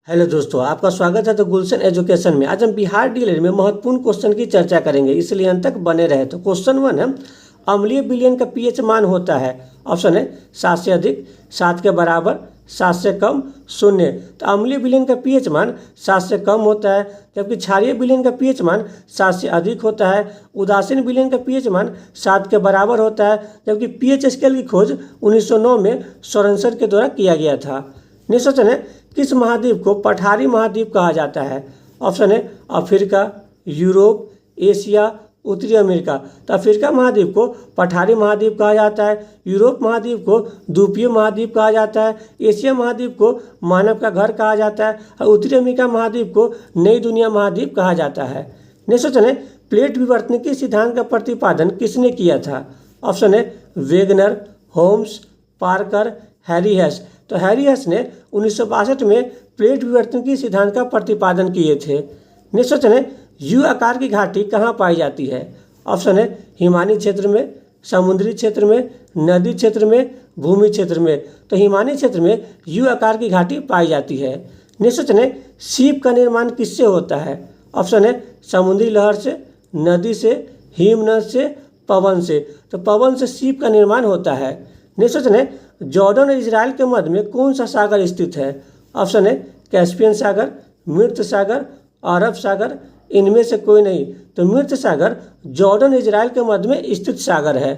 Hello दोस्तों, आपका स्वागत है द गुलशन एजुकेशन में। आज हम बिहार डीएलएड में महत्वपूर्ण क्वेश्चन की चर्चा करेंगे, इसलिए अंत तक बने रहे। तो क्वेश्चन 1 है, अम्लीय विलयन का पीएच मान होता है। ऑप्शन है 7 से अधिक, 7 के बराबर, 7 से कम, 0। तो अम्लीय विलयन का पीएच मान 7 से कम होता है, जबकि क्षारीय विलयन का पीएच मान 7 से अधिक होता है। उदासीन विलयन का पीएच मान 7 के बराबर होता है, जबकि पीएच स्केल की खोज 1909 में सोरेनसन के द्वारा किया गया था। नेक्स्ट क्वेश्चन है, किस महाद्वीप को पठारी महाद्वीप कहा जाता है। ऑप्शन है अफ्रीका, यूरोप, एशिया, उत्तरी अमेरिका। तो अफ्रीका महाद्वीप को पठारी महाद्वीप कहा जाता है, यूरोप महाद्वीप को द्वीपीय महाद्वीप कहा जाता है, एशिया महाद्वीप को मानव का घर कहा जाता है और उत्तरी अमेरिका महाद्वीप को नई दुनिया महाद्वीप कहा जाता है। नेक्स्ट क्वेश्चन है, प्लेट विवर्तनिकी सिद्धांत का प्रतिपादन किसने किया था। ऑप्शन है Wegener, Holmes, Parker, Harry Hess. तो हैरी हेस ने 1962 में प्लेट विवर्तनिकी सिद्धांत का प्रतिपादन किए थे। नेक्स्ट क्वेश्चन है, यू आकार की घाटी कहाँ पाई जाती है। ऑप्शन है हिमानी क्षेत्र में, समुद्री क्षेत्र में, नदी क्षेत्र में, भूमि क्षेत्र में। तो हिमानी क्षेत्र में यू आकार की घाटी पाई जाती है। नेक्स्ट क्वेश्चन है, सीप का निर्माण किससे होता है। ऑप्शन है समुद्री लहर से, नदी से, हिमनद से, पवन से। तो पवन से सीप का निर्माण होता है। नेक्स्ट क्वेश्चन है, जॉर्डन और इजराइल के मध्य में कौन सा सागर स्थित है। ऑप्शन है कैस्पियन सागर, मृत सागर, अरब सागर, इनमें से कोई नहीं। तो मृत सागर जॉर्डन इजराइल के मध्य में स्थित सागर है।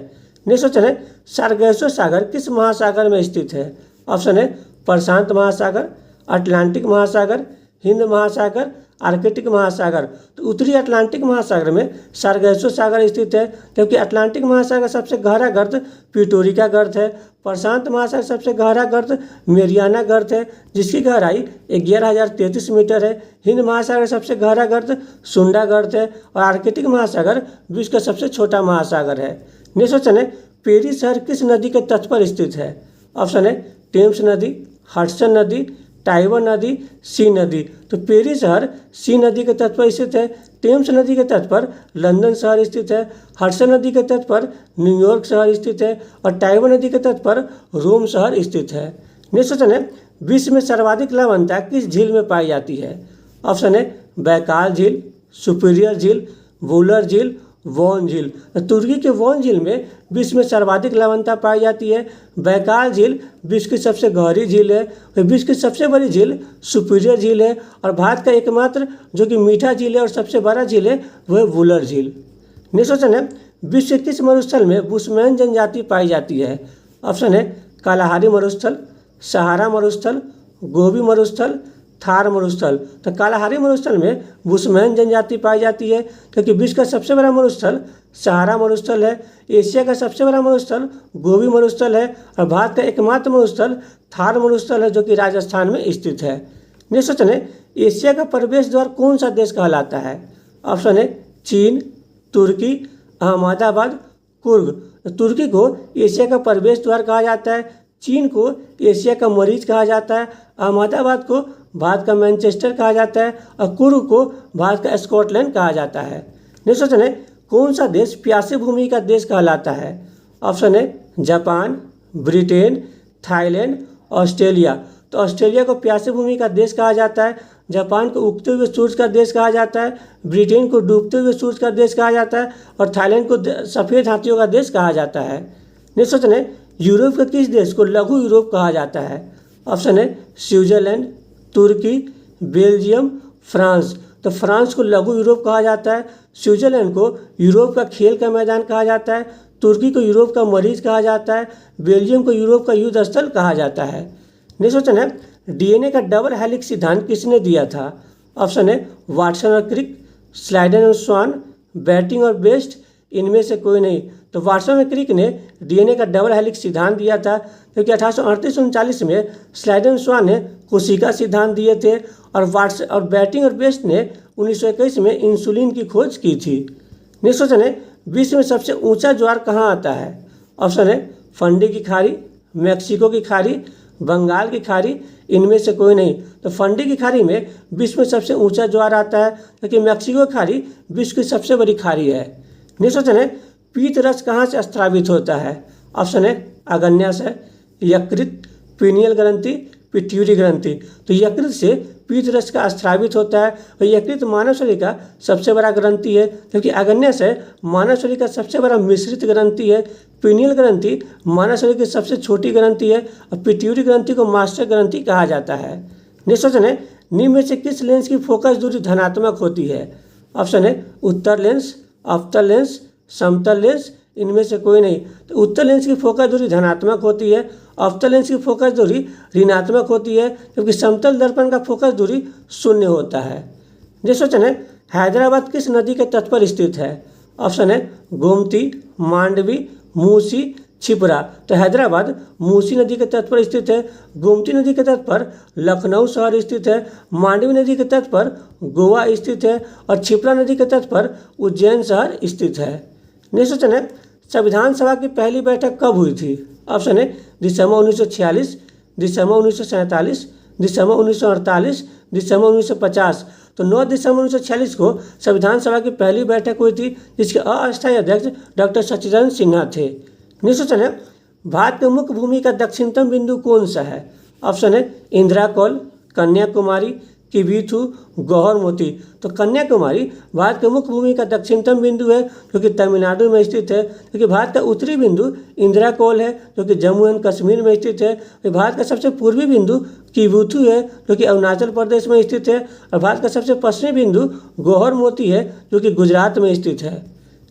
नेक्स्ट क्वेश्चन है, सार्गेसो सागर किस महासागर में स्थित है। ऑप्शन है प्रशांत महासागर, अटलांटिक महासागर, हिंद महासागर, आर्कटिक महासागर। तो उत्तरी अटलांटिक महासागर में सार्गेसो सागर स्थित है, जबकि अटलांटिक महासागर सबसे गहरा गर्त पिटोरिका गर्त है। प्रशांत महासागर सबसे गहरा गर्त मेरियाना गर्त है, जिसकी गहराई 11,033 मीटर है। हिंद महासागर सबसे गहरा गर्त सुंडा गर्त है और आर्कटिक महासागर विश्व का सबसे छोटा महासागर है। नेक्स्ट क्वेश्चन है, पेरिस शहर किस नदी के तट पर स्थित है। ऑप्शन है टेम्स नदी, हडसन नदी, टाइबर नदी, सी नदी। तो पेरिस शहर सी नदी के तट पर स्थित है। टेम्स नदी के तट पर लंदन शहर स्थित है। हडसन नदी के तट पर न्यूयॉर्क शहर स्थित है और टाइबर नदी के तट पर रोम शहर स्थित है। नेक्स्ट क्वेश्चन है, विश्व में सर्वाधिक लवणता किस झील में पाई जाती है। ऑप्शन है बैकाल झील, सुपीरियर झील, वुलर झील, वॉन झील। तुर्की के वॉन झील में विश्व में सर्वाधिक लवणता पाई जाती है। बैकाल झील विश्व की सबसे गहरी झील है। विश्व की सबसे बड़ी झील सुपीरियर झील है और भारत का एकमात्र जो कि मीठा झील है और सबसे बड़ा झील है वह वुलर झील। नेक्स्ट क्वेश्चन है, विश्व के किस मरुस्थल में बुशमैन जनजाति पाई जाती है। ऑप्शन है कालाहारी मरुस्थल, सहारा मरुस्थल, गोबी मरुस्थल, थार मरुस्थल। तो कालाहारी मरुस्थल में बुशमैन जनजाति पाई जाती है, क्योंकि विश्व का सबसे बड़ा मरुस्थल सहारा मरुस्थल है। एशिया का सबसे बड़ा मरुस्थल गोबी मरुस्थल है और भारत का एकमात्र मरुस्थल थार मरुस्थल है, जो कि राजस्थान में स्थित है। नेक्स्ट क्वेश्चन है, एशिया का प्रवेश द्वार कौन सा देश कहलाता है। ऑप्शन है चीन, तुर्की, अहमदाबाद, कुर्ग। तुर्की को एशिया का प्रवेश द्वार कहा जाता है, चीन को एशिया का मरीज कहा जाता है, अहमदाबाद को भारत का मैनचेस्टर कहा जाता है और कुर्ग को भारत का स्कॉटलैंड कहा जाता है। नेक्स्ट क्वेश्चन है, कौन सा देश प्यासी भूमि का देश कहलाता है। ऑप्शन है जापान, ब्रिटेन, थाईलैंड, ऑस्ट्रेलिया। तो ऑस्ट्रेलिया को प्यासी भूमि का देश कहा जाता है, जापान को उगते हुए सूरज का देश कहा जाता है, ब्रिटेन को डूबते हुए सूरज का देश कहा जाता है और थाईलैंड को सफ़ेद हाथियों का देश कहा जाता है। नेक्स्ट क्वेश्चन है, यूरोप के किस देश को लघु यूरोप कहा जाता है। ऑप्शन है स्विट्जरलैंड, तुर्की, बेल्जियम, फ्रांस। तो फ्रांस को लघु यूरोप कहा जाता है, स्विट्जरलैंड को यूरोप का खेल का मैदान कहा जाता है, तुर्की को यूरोप का मरीज कहा जाता है, बेल्जियम को यूरोप का युद्ध स्थल कहा जाता है। नेक्स्ट क्वेश्चन है, डीएनए का डबल हेलिक्स सिद्धांत किसने दिया था। ऑप्शन है वाटसन और क्रिक, स्लाइडन और स्वान, बैटिंग और बेस्ट, इनमें से कोई नहीं। तो वाटसन और क्रिक ने डीएनए का डबल हेलिक्स सिद्धांत दिया था, क्योंकि 1838-39 में स्लाइडन स्वान ने कोशिका सिद्धांत दिए थे और बैटिंग और बेस्ट ने 1921 में इंसुलिन की खोज की थी। नेक्स्ट क्वेश्चन है, विश्व में सबसे ऊंचा ज्वार कहाँ आता है। ऑप्शन है फंडी की खाड़ी, मैक्सिको की खाड़ी, बंगाल की खाड़ी, इनमें से कोई नहीं। तो फंडी की खाड़ी में विश्व में सबसे ऊंचा ज्वार आता है, क्योंकि मैक्सिको की खाड़ी विश्व की सबसे बड़ी खाड़ी है। नेक्स्ट क्वेश्चन है, पीत रस कहाँ से स्रावित होता है। ऑप्शन है अग्न्याशय, यकृत, पीनियल ग्रंथि, पिट्यूटरी ग्रंथि। तो यकृत से पीतरस का स्रावित होता है और यकृत मानव शरीर का सबसे बड़ा ग्रंथि है, जबकि अग्न्याशय मानव शरीर का सबसे बड़ा मिश्रित ग्रंथि है। पीनियल ग्रंथि मानव शरीर की सबसे छोटी ग्रंथि है और पिट्यूटरी ग्रंथि को मास्टर ग्रंथि कहा जाता है। नेक्स्ट क्वेश्चन है, निम्न में से किस लेंस की फोकस दूरी धनात्मक होती है? ऑप्शन है उत्तर लेंस, अवतल लेंस, समतल लेंस, इनमें से कोई नहीं। तो उत्तर लेंस की फोकस दूरी धनात्मक होती है, अवतल लेंस की फोकस दूरी ऋणात्मक होती है, जबकि समतल दर्पण का फोकस दूरी 0 होता है। नेक्स्ट क्वेश्चन है, हैदराबाद किस नदी के तट पर स्थित है? ऑप्शन है गोमती, मांडवी, मूसी, छिपरा। तो हैदराबाद मूसी नदी के तट पर स्थित है, गोमती नदी के तट पर लखनऊ शहर स्थित है, मांडवी नदी के तट पर गोवा स्थित है और छिपरा नदी के तट पर उज्जैन शहर स्थित है। नेक्स्ट क्वेश्चन है, संविधान सभा की पहली बैठक कब हुई थी? ऑप्शन है दिसंबर 1946, दिसंबर 1947, दिसंबर 1948, दिसंबर 1950। तो 9 दिसंबर 1946 को संविधान सभा की पहली बैठक हुई थी, जिसके अस्थायी अध्यक्ष डॉक्टर सच्चिदानंद सिन्हा थे। नेक्स्ट क्वेश्चन है, भारत के मुख्य भूमि का दक्षिणतम बिंदु कौन सा है? ऑप्शन है इंदिरा कौल, कन्याकुमारी, किबीथु, गौहर मोती। तो कन्याकुमारी भारत के मुख्य भूमि का दक्षिणतम बिंदु है, जो कि तमिलनाडु में स्थित है। क्योंकि भारत का उत्तरी बिंदु इंदिरा कौल है, जो कि जम्मू एंड कश्मीर में स्थित है। भारत का सबसे पूर्वी बिंदु किबीथु है, जो कि अरुणाचल प्रदेश में स्थित है। और भारत का सबसे पश्चिमी बिंदु गौहर मोती है, जो कि गुजरात में स्थित है।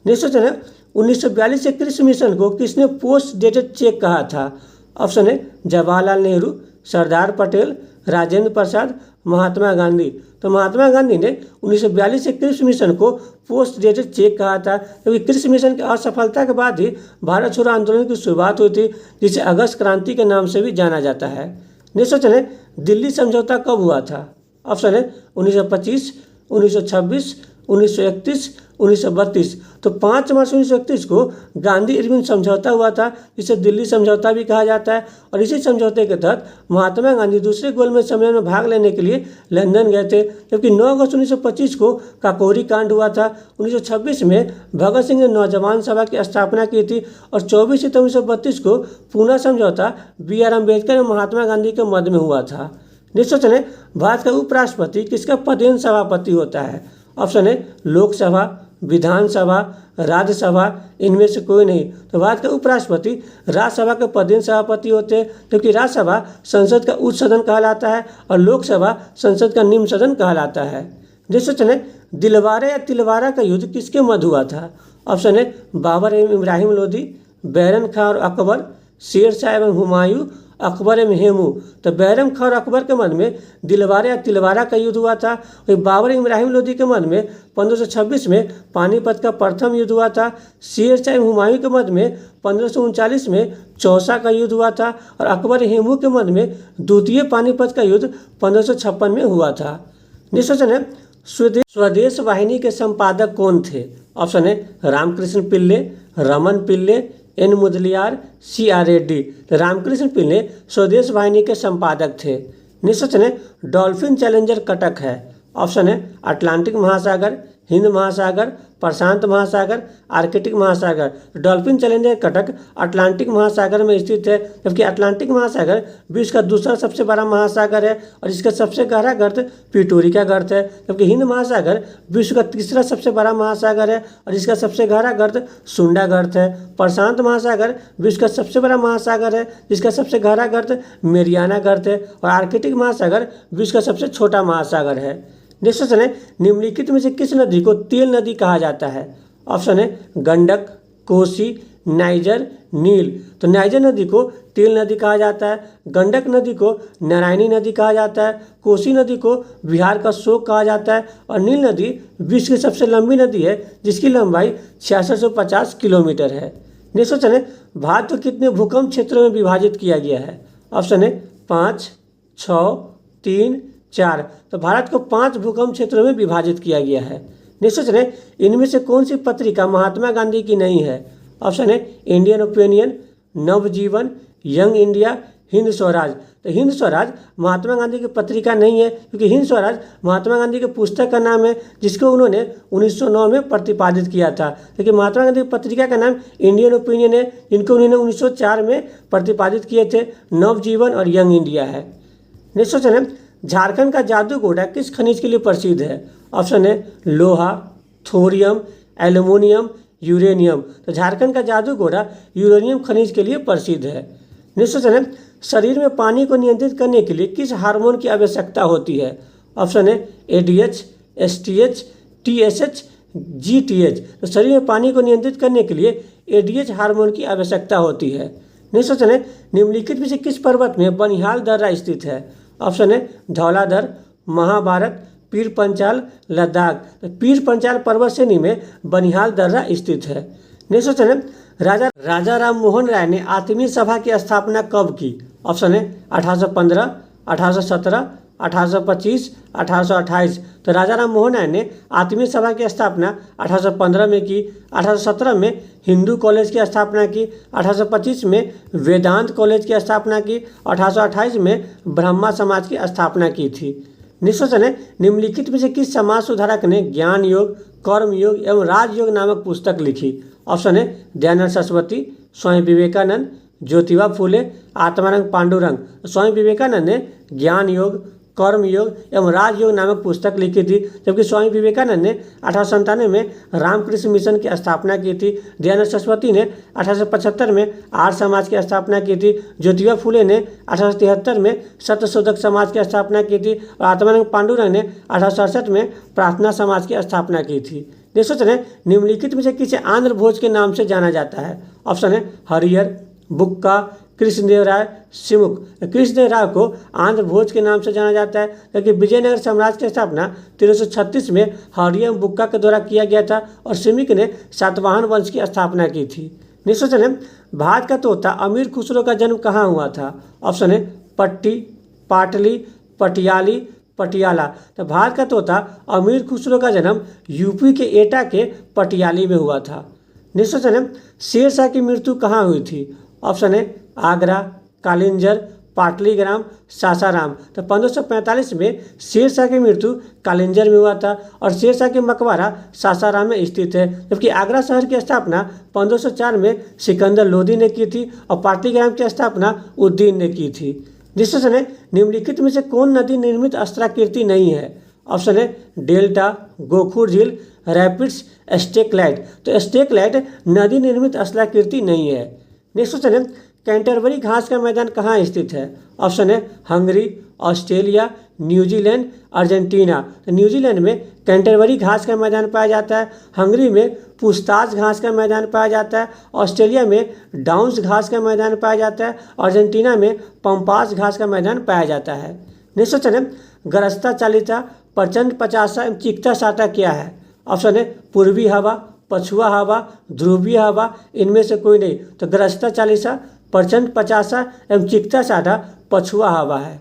नेक्स्ट क्वेश्चन है, 1942 के क्रिस मिशन को किसने पोस्ट डेटेड चेक कहा था? ऑप्शन है जवाहरलाल नेहरू, सरदार पटेल, राजेंद्र प्रसाद, महात्मा गांधी। तो महात्मा गांधी ने 1942 के क्रिस मिशन को पोस्ट डेटेड चेक कहा था, क्योंकि क्रिस मिशन की असफलता के बाद ही भारत छोड़ो आंदोलन की शुरुआत हुई थी, जिसे अगस्त क्रांति के नाम से भी जाना जाता है। नेक्स्ट क्वेश्चन है, दिल्ली समझौता कब हुआ था? ऑप्शन है 1925, 1926, 1931, 1932। तो 5 मार्च 1931 को गांधी इरविन समझौता हुआ था, जिसे दिल्ली समझौता भी कहा जाता है। और इसी समझौते के तहत महात्मा गांधी दूसरे गोलमेज सम्मेलन में भाग लेने के लिए लंदन गए थे। जबकि 9 अगस्त 1925 को काकोरी कांड हुआ था। 1926 में भगत सिंह ने नौजवान सभा की स्थापना की थी और 24 सितंबर 1932 को पूना समझौता BR अम्बेडकर और महात्मा गांधी के मध्य में हुआ था। नेक्स्ट क्वेश्चन है, भारत का उपराष्ट्रपति किसका पदेन सभापति होता है? ऑप्शन है लोकसभा, विधानसभा, राज्यसभा, इनमें से कोई नहीं। तो भारत का उपराष्ट्रपति राज्यसभा के पदेन सभापति होते हैं, क्योंकि राज्यसभा संसद का उच्च सदन कहलाता है और लोकसभा संसद का निम्न सदन कहलाता है। नेक्स्ट क्वेश्चन है, दिलवारा या तिलवारा का युद्ध किसके मध्य हुआ था? ऑप्शन है बाबर एवं इब्राहिम लोदी, बैरम खां और अकबर, शेर शाह एवं हुमायूं, अकबर एवं हेमू। तो बैरम खां और अकबर के मध्य में दिलवारा या तिलवारा का युद्ध हुआ था। वही बाबर इब्राहिम लोदी के मध्य में 1526 में पानीपत का प्रथम युद्ध हुआ था। शेर शाह एवं हुमायूं के मध्य में 1539 में चौसा का युद्ध हुआ था और अकबर हेमू के मध्य में द्वितीय पानीपत का युद्ध 1556 में हुआ था। नेक्स्ट क्वेश्चन है, स्वदेश वाहिनी के संपादक कौन थे? ऑप्शन है रामकृष्ण पिल्ले, रमन पिल्ले, N मुदलियार, CR रेड्डी। रामकृष्ण पिल्ले स्वदेश वाहिनी के संपादक थे। नेक्स्ट क्वेश्चन है, डॉल्फिन चैलेंजर कटक है। ऑप्शन है अटलांटिक महासागर, हिंद महासागर, प्रशांत महासागर, आर्कटिक महासागर। डॉल्फिन चैलेंजर कटक अटलांटिक महासागर में स्थित है, जबकि अटलांटिक महासागर विश्व का दूसरा सबसे बड़ा महासागर है और इसका सबसे गहरा गर्त पिटोरिका गर्त है। जबकि हिंद महासागर विश्व का तीसरा सबसे बड़ा महासागर है और इसका सबसे गहरा गर्त सुंडा गर्त है। प्रशांत महासागर विश्व का सबसे बड़ा महासागर है, जिसका सबसे गहरा गर्त मेरियाना गर्त है और आर्कटिक महासागर विश्व का सबसे छोटा महासागर है। नेक्स्ट क्वेश्चन है, निम्नलिखित में से किस नदी को तेल नदी कहा जाता है? ऑप्शन है गंडक, कोसी, नाइजर, नील। तो नाइजर नदी को तेल नदी कहा जाता है, गंडक नदी को नारायणी नदी कहा जाता है, कोसी नदी को बिहार का शोक कहा जाता है और नील नदी विश्व की सबसे लंबी नदी है, जिसकी लंबाई 6650 किलोमीटर है। नेक्स्ट क्वेश्चन है, भारत को कितने भूकंप क्षेत्रों में विभाजित किया गया है? ऑप्शन है 5, 6, 3, 4। तो भारत को 5 भूकंप क्षेत्रों में विभाजित किया गया है। नेक्स्ट क्वेश्चन है, इनमें से कौन सी पत्रिका महात्मा गांधी की नहीं है? ऑप्शन है इंडियन ओपिनियन, नवजीवन, यंग इंडिया, हिंद स्वराज। तो हिंद स्वराज महात्मा गांधी की पत्रिका नहीं है, क्योंकि हिंद स्वराज महात्मा गांधी के पुस्तक का नाम है, जिसको उन्होंने 1909 में प्रतिपादित किया था। क्योंकि महात्मा गांधी की पत्रिका का नाम इंडियन ओपिनियन है, जिनको उन्होंने 1904 में प्रतिपादित किए थे। नवजीवन और यंग इंडिया है। नेक्स्ट क्वेश्चन है, झारखंड का जादूगोड़ा किस खनिज के लिए प्रसिद्ध है? ऑप्शन है लोहा, थोरियम, एल्युमिनियम, यूरेनियम। तो झारखंड का जादूगोड़ा यूरेनियम खनिज के लिए प्रसिद्ध है। नेक्स्ट क्वेश्चन है, शरीर में पानी को नियंत्रित करने के लिए किस हार्मोन की आवश्यकता होती है? ऑप्शन है एडीएच, एसटीएच, टीएसएच, जीटीएच। तो शरीर में पानी को नियंत्रित करने के लिए एडीएच हार्मोन की आवश्यकता होती है। नेक्स्ट क्वेश्चन है, निम्नलिखित में से किस पर्वत में बनिहाल दर्रा स्थित है? ऑप्शन है धौलाधर, महाभारत, पीर पंचाल, लद्दाख। तो पीर पंचाल पर्वत श्रेणी में बनिहाल दर्रा स्थित है। नेक्स्ट क्वेश्चन है, राजा राम मोहन राय ने आत्मीय सभा की स्थापना कब की? ऑप्शन है 1815, 1817, 1825, 1828। तो राजा राम मोहन राय ने आत्मीय सभा की स्थापना 1815 में की, 1817 में हिंदू कॉलेज की स्थापना की, 1825 में वेदांत कॉलेज की स्थापना की, 1828 में ब्रह्मा समाज की स्थापना की थी। नेक्स्ट क्वेश्चन है, निम्नलिखित में से किस समाज सुधारक ने ज्ञान योग, कर्म योग एवं राजयोग नामक पुस्तक लिखी? ऑप्शन है दयानंद सरस्वती, स्वामी विवेकानंद, ज्योतिबा फूले, आत्मानंद पांडुरंग। स्वामी विवेकानंद ने ज्ञान योग, कर्म योग एवं राजयोग नामक पुस्तक लिखी थी, जबकि स्वामी विवेकानंद ने 1897 में रामकृष्ण मिशन की स्थापना की थी। दयानंद सरस्वती ने 1875 में आर्य समाज की स्थापना की थी। ज्योतिबा फूले ने 1873 में सत्यशोधक समाज की स्थापना की थी और आत्मानंद पांडुरंग ने 1868 में प्रार्थना समाज की स्थापना की थी। नेक्स्ट क्वेश्चन है, निम्नलिखित में से किसे आंध्र भोज के नाम से जाना जाता है? ऑप्शन है हरिहर, बुक्का, कृष्णदेवराय, सिमुक। कृष्णदेव राय को आंध्र भोज के नाम से जाना जाता है, क्योंकि विजयनगर साम्राज्य की स्थापना 1336 में हरिहर बुक्का के द्वारा किया गया था और सिमुक ने सातवाहन वंश की स्थापना की थी। नेक्स्ट क्वेश्चन है, भारत का तोता अमीर खुसरो का जन्म कहाँ हुआ था? ऑप्शन है पट्टी, पाटली, पटियाली, पटियाला। तो भारत का तोता अमीर खुसरो का जन्म यूपी के एटा के पटियाली में हुआ था। नेक्स्ट क्वेश्चन है, शेरशाह की मृत्यु कहाँ हुई थी? ऑप्शन है आगरा, कालिंजर, पाटलीग्राम, सासाराम। तो 1545 में शेरशाह की मृत्यु कालिंजर में हुआ था और शेरशाह के मकबरा सासाराम में स्थित है, जबकि आगरा शहर की स्थापना 1504 में सिकंदर लोदी ने की थी और पाटलीग्राम की स्थापना उद्दीन ने की थी। नेक्स्ट क्वेश्चन है, निम्नलिखित में से कौन नदी निर्मित अस्त्राकृति नहीं है? ऑप्शन है डेल्टा, गोखुर झील, रैपिड्स, स्टेकलाइट। तो स्टेकलाइट नदी निर्मित अस्त्राकृति नहीं है। नेक्स्ट क्वेश्चन है, कैंटरबरी घास का मैदान कहाँ स्थित है? ऑप्शन है हंगरी, ऑस्ट्रेलिया, न्यूजीलैंड, अर्जेंटीना। तो न्यूजीलैंड में कैंटरबरी घास का मैदान पाया जाता है, हंगरी में पुस्ताज घास का मैदान पाया जाता है, ऑस्ट्रेलिया में डाउन्स घास का मैदान पाया जाता है, अर्जेंटीना में पंपास घास का मैदान पाया जाता है। नेक्स्ट क्वेश्चन है, गरस्ता चालिता, प्रचंड पचासा एवं चिकता साटा क्या है? ऑप्शन है पूर्वी हवा, पछुआ हवा, ध्रुवीय हवा, इनमें से कोई नहीं। तो गरस्ता चालीसा, प्रचंड पचासा एवं चिकता साटा पछुआ हवा है।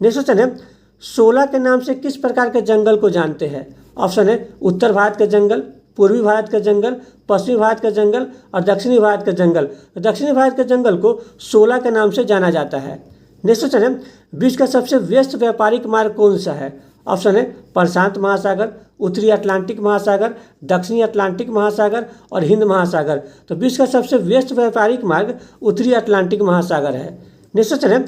नेक्स्ट क्वेश्चन है, 16 के नाम से किस प्रकार के जंगल को जानते हैं? ऑप्शन है उत्तर भारत के जंगल, पूर्वी भारत के जंगल, पश्चिमी भारत के जंगल और दक्षिणी भारत के जंगल। दक्षिणी भारत के जंगल को 16 के नाम से जाना जाता है। नेक्स्ट क्वेश्चन है, विश्व का सबसे व्यस्त व्यापारिक मार्ग कौन सा है? ऑप्शन है प्रशांत महासागर, उत्तरी अटलांटिक महासागर, दक्षिणी अटलांटिक महासागर और हिंद महासागर। तो विश्व का सबसे व्यस्त व्यापारिक मार्ग उत्तरी अटलांटिक महासागर है। नेक्स्ट क्वेश्चन है,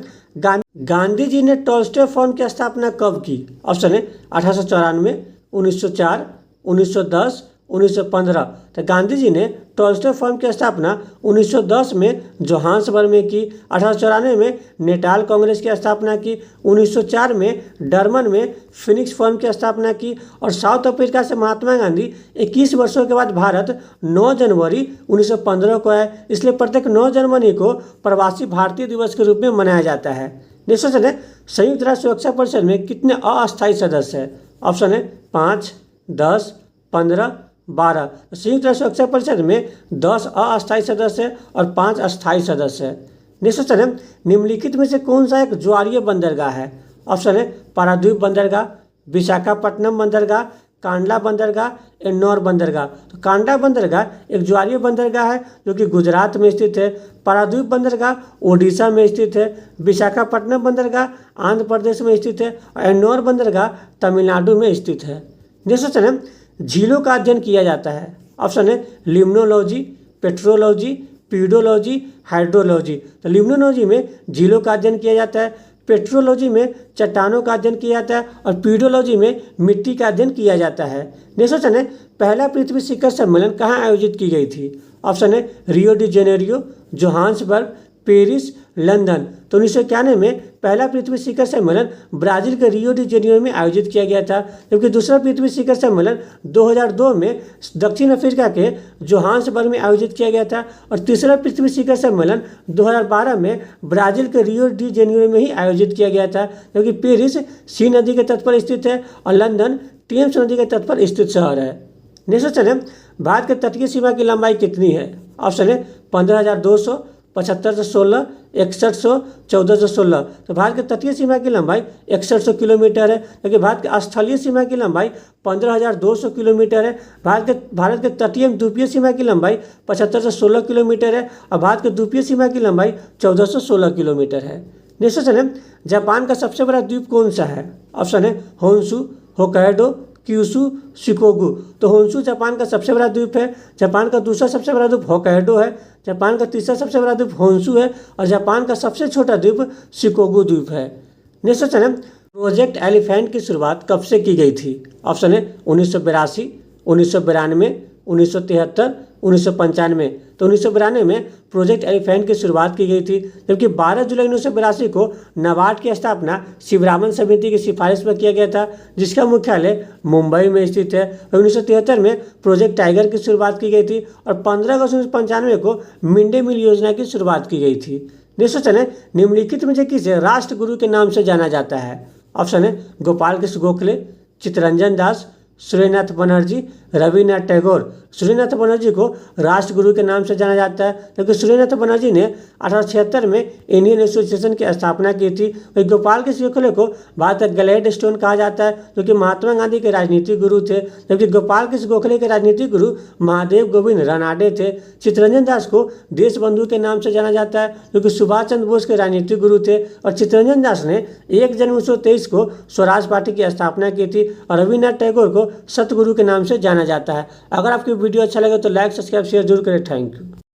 गांधी जी ने टॉल्स्टॉय फर्म की स्थापना कब की? ऑप्शन है 1894, 1904, 1910, 1915। तो गांधी जी ने टॉल्स्टॉय फर्म की स्थापना 1910 में जोहान्सबर्ग में की, 1894 में नेटाल कांग्रेस की स्थापना की, 1904 में डरमन में फिनिक्स फर्म की स्थापना की और साउथ अफ्रीका से महात्मा गांधी 21 वर्षों के बाद भारत 9 जनवरी 1915 को आए, इसलिए प्रत्येक 9 जनवरी को प्रवासी भारतीय दिवस के रूप में मनाया जाता है। नेक्स्ट क्वेश्चन है, संयुक्त राष्ट्र सुरक्षा परिषद में कितने अस्थायी सदस्य हैं? ऑप्शन है 5, 10, 15, 12। संयुक्त राष्ट्र सुरक्षा परिषद में 10 अस्थायी सदस्य और 5 अस्थायी सदस्य हैं। नेक्स्ट क्वेश्चन है, निम्नलिखित में से कौन सा एक ज्वारीय बंदरगाह है? ऑप्शन है पारादीप बंदरगाह, विशाखापट्टनम बंदरगाह, कांडला बंदरगाह, एन्नौर बंदरगाह। तो कांडला बंदरगाह एक ज्वारीय बंदरगाह है जो कि गुजरात में स्थित है, पारादीप बंदरगाह ओडिशा में स्थित है, विशाखापट्टनम बंदरगाह आंध्र प्रदेश में स्थित है और एन्नौर बंदरगाह तमिलनाडु में स्थित है। नेक्स्ट क्वेश्चन है, झीलों का अध्ययन किया जाता है। ऑप्शन है लिम्नोलॉजी, पेट्रोलॉजी, पीडोलॉजी, हाइड्रोलॉजी। तो लिम्नोलॉजी में झीलों का अध्ययन किया जाता है, पेट्रोलॉजी में चट्टानों का अध्ययन किया जाता है और पीडोलॉजी में मिट्टी का अध्ययन किया जाता है। नेक्स्ट क्वेश्चन है, पहला पृथ्वी शिखर सम्मेलन कहाँ आयोजित की गई थी? ऑप्शन है Rio de Janeiro, Johannesburg, Paris, London. तो 1991 में पहला पृथ्वी शिखर सम्मेलन ब्राजील के रियो डी जेनेरियो में आयोजित किया गया था, जबकि दूसरा पृथ्वी शिखर सम्मेलन 2002 में दक्षिण अफ्रीका के जोहान्सबर्ग में आयोजित किया गया था और तीसरा पृथ्वी शिखर सम्मेलन 2012 में ब्राजील के रियो डी जेनेरियो में ही आयोजित किया गया था, जबकि पेरिस सी नदी के तट पर स्थित है और लंदन टेम्स नदी के तट पर स्थित शहर है। नेक्स्ट क्वेश्चन है, भारत के तटीय सीमा की लंबाई कितनी है? ऑप्शन है 15,200, 7516, 6100, 1416। तो भारत के तटीय सीमा की लंबाई 6100 किलोमीटर है, जबकि भारत के स्थलीय सीमा की लंबाई 15,200 किलोमीटर है। भारत के तटीय द्वीपीय सीमा की लंबाई 7516 किलोमीटर है और भारत के द्वीपीय सीमा की लंबाई 1416 किलोमीटर है। नेक्स्ट क्वेश्चन है, जापान का सबसे बड़ा द्वीप कौन सा है? ऑप्शन है होन्शु, होक्काइडो, क्यूशु, शिकोगु। तो होन्शु जापान का सबसे बड़ा द्वीप है। जापान का दूसरा सबसे बड़ा द्वीप होक्काइडो है। जापान का तीसरा सबसे बड़ा द्वीप होन्शु है और जापान का सबसे छोटा द्वीप शिकोगु द्वीप है। नेक्स्ट क्वेश्चन है, प्रोजेक्ट एलिफेंट की शुरुआत कब से की गई थी? ऑप्शन है 1982, 1992, 1973, 1995। तो 1992 में प्रोजेक्ट एलिफेंट की शुरुआत की गई थी, जबकि 12 जुलाई 1982 को नाबार्ड की स्थापना शिवरामन समिति की सिफारिश पर किया गया था, जिसका मुख्यालय मुंबई में स्थित है। और 1973 में प्रोजेक्ट टाइगर की शुरुआत की गई थी और 15 अगस्त 1995 को मिड डे मील योजना की शुरुआत की गई थी। नेक्स्ट क्वेश्चन है, निम्नलिखित में से किसे राष्ट्रगुरु के नाम से जाना जाता है? ऑप्शन है गोपाल कृष्ण गोखले, चित्तरंजन दास, सूर्यनाथ बनर्जी, रविन्द्रनाथ टैगोर। सूर्यनाथ बनर्जी को राष्ट्रगुरु के नाम से जाना जाता है, क्योंकि सूर्यनाथ बनर्जी ने 1876 में इंडियन एसोसिएशन की स्थापना की थी। वही गोपाल कृष्ण गोखले को भारत का ग्लैड स्टोन कहा जाता है, जो कि महात्मा गांधी के राजनीतिक गुरु थे, जबकि गोपाल कृष्ण गोखले के राजनीतिक गुरु महादेव गोविंद रानाडे थे। चित्तरंजन दास को देशबंधु के नाम से जाना जाता है, जो कि सुभाष चंद्र बोस के राजनीतिक गुरु थे और चित्तरंजन दास ने 1 जनवरी 1923 को स्वराज पार्टी की स्थापना की थी और रविन्द्रनाथ टैगोर को सतगुरु के नाम से जाना जाता है। अगर आपकी वीडियो अच्छा लगे तो लाइक, सब्सक्राइब, शेयर जरूर करें। Thank you.